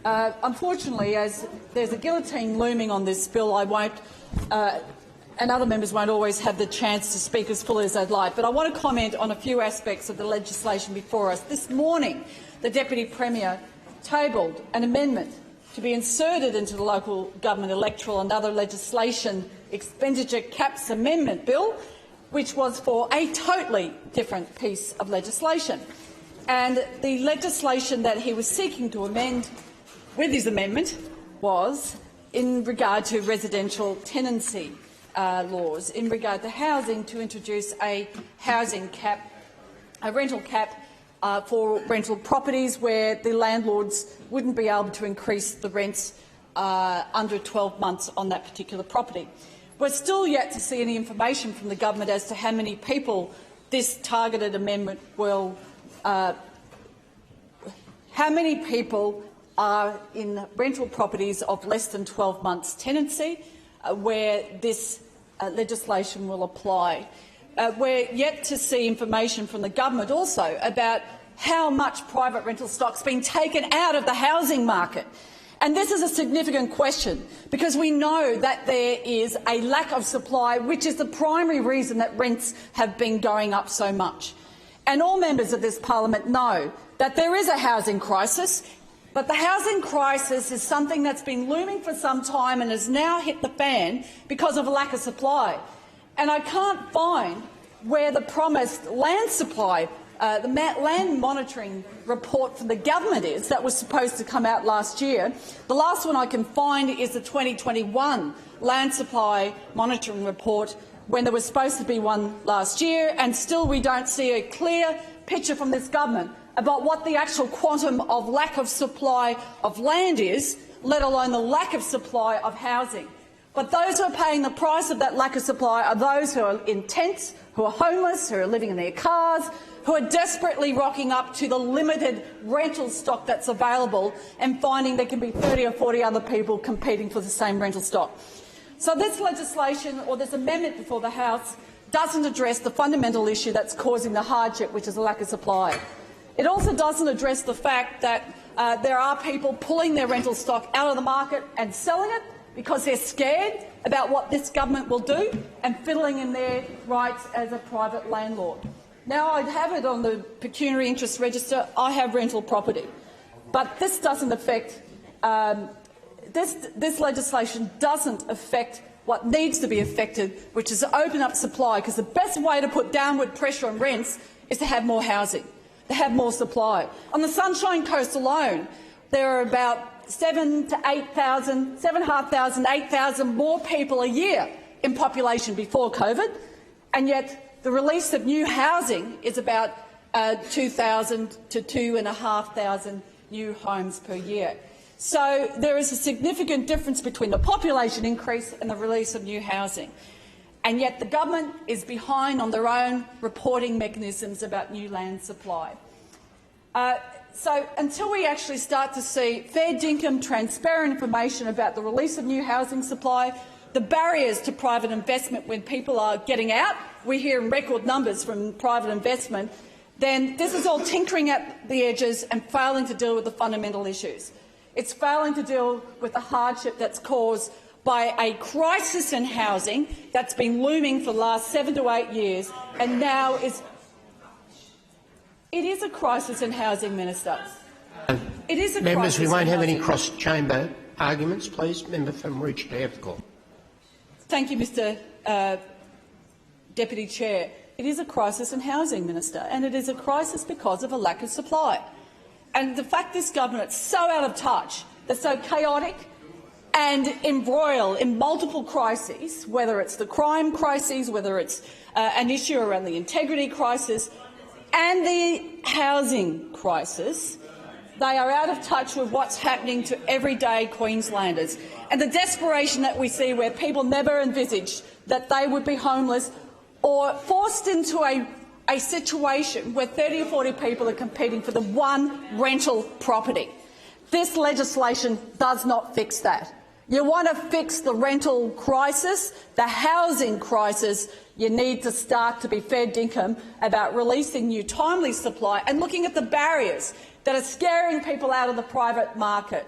Unfortunately, as there's a guillotine looming on this bill, I won't, and other members won't always have the chance to speak as fully as they'd like, but I want to comment on a few aspects of the legislation before us. This morning, the Deputy Premier tabled an amendment to be inserted into the Local Government Electoral and Other Legislation Expenditure Caps Amendment Bill, which was for a totally different piece of legislation. And the legislation that he was seeking to amend with his amendment was in regard to residential tenancy laws, in regard to housing, to introduce a housing cap, a rental cap for rental properties where the landlords wouldn't be able to increase the rents under 12 months on that particular property. We're still yet to see any information from the government as to how many people this targeted amendment will how many people are in rental properties of less than 12 months tenancy where this legislation will apply. We're yet to see information from the government also about how much private rental stock's been taken out of the housing market. And this is a significant question because we know that there is a lack of supply, which is the primary reason that rents have been going up so much. And all members of this parliament know that there is a housing crisis, but the housing crisis is something that's been looming for some time and has now hit the fan because of a lack of supply. And I can't find where the promised land supply, the land monitoring report from the government is that was supposed to come out last year. The last one I can find is the 2021 land supply monitoring report, when there was supposed to be one last year, and still we don't see a clear picture from this government about what the actual quantum of lack of supply of land is, let alone the lack of supply of housing. But those who are paying the price of that lack of supply are those who are in tents, who are homeless, who are living in their cars, who are desperately rocking up to the limited rental stock that's available and finding there can be 30 or 40 other people competing for the same rental stock. So this legislation, or this amendment before the House, doesn't address the fundamental issue that's causing the hardship, which is a lack of supply. It also doesn't address the fact that there are people pulling their rental stock out of the market and selling it because they're scared about what this government will do and fiddling in their rights as a private landlord. Now, I have it on the pecuniary interest register. I have rental property. But this doesn't affect this legislation doesn't affect what needs to be affected, which is to open up supply, because the best way to put downward pressure on rents is to have more housing, to have more supply. On the Sunshine Coast alone, there are about 7,000 to 8,000, 7,500, 8,000 more people a year in population before COVID, and yet the release of new housing is about 2,000 to 2,500 new homes per year. So there is a significant difference between the population increase and the release of new housing. And yet the government is behind on their own reporting mechanisms about new land supply. So until we actually start to see fair dinkum, transparent information about the release of new housing supply, the barriers to private investment when people are getting out, we hear in record numbers from private investment, then this is all tinkering at the edges and failing to deal with the fundamental issues. It's failing to deal with the hardship that's caused by a crisis in housing that's been looming for the last 7 to 8 years, and now is. It is a crisis in housing, Minister. It is a Members, crisis. we won't have any cross-chamber arguments, please. Member from Richmond, have the call. Thank you, Mr. Deputy Chair. It is a crisis in housing, Minister, and it is a crisis because of a lack of supply. And the fact this government is so out of touch, they're so chaotic and embroiled in multiple crises, whether it's the crime crises, whether it's an issue around the integrity crisis and the housing crisis, they are out of touch with what's happening to everyday Queenslanders. And the desperation that we see where people never envisaged that they would be homeless or forced into a situation where 30 or 40 people are competing for the one rental property. This legislation does not fix that. You want to fix the rental crisis, the housing crisis, you need to start to be fair dinkum about releasing new timely supply and looking at the barriers that are scaring people out of the private market.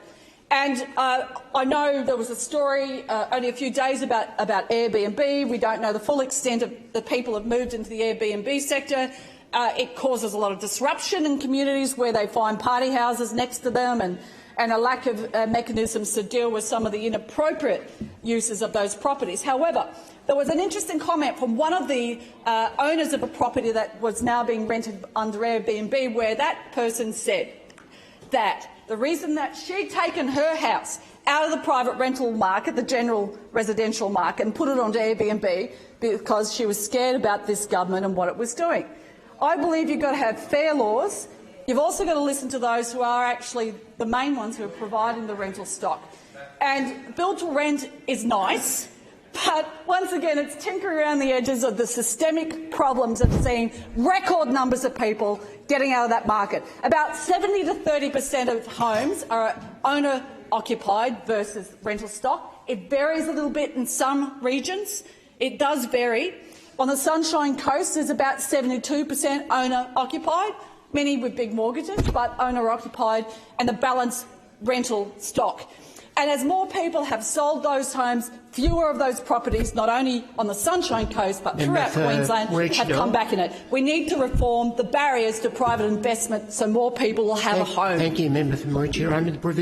And I know there was a story only a few days about Airbnb. We don't know the full extent of the people have moved into the Airbnb sector. It causes a lot of disruption in communities where they find party houses next to them and a lack of mechanisms to deal with some of the inappropriate uses of those properties. However, there was an interesting comment from one of the owners of a property that was now being rented under Airbnb, where that person said that the reason that she'd taken her house out of the private rental market, the general residential market, and put it onto Airbnb because she was scared about this government and what it was doing. I believe you've got to have fair laws. You've also got to listen to those who are actually the main ones who are providing the rental stock. And build to rent is nice, but once again it's tinkering around the edges of the systemic problems of seeing record numbers of people getting out of that market. About 70 to 30% of homes are owner-occupied versus rental stock. It varies a little bit in some regions. It does vary. On the Sunshine Coast, there's about 72% owner-occupied, many with big mortgages, but owner-occupied, and the balance rental stock. And as more people have sold those homes, fewer of those properties, not only on the Sunshine Coast but throughout Queensland, have come back in it. We need to reform the barriers to private investment so more people will have a home. Thank you, Member for Murray. Under the provision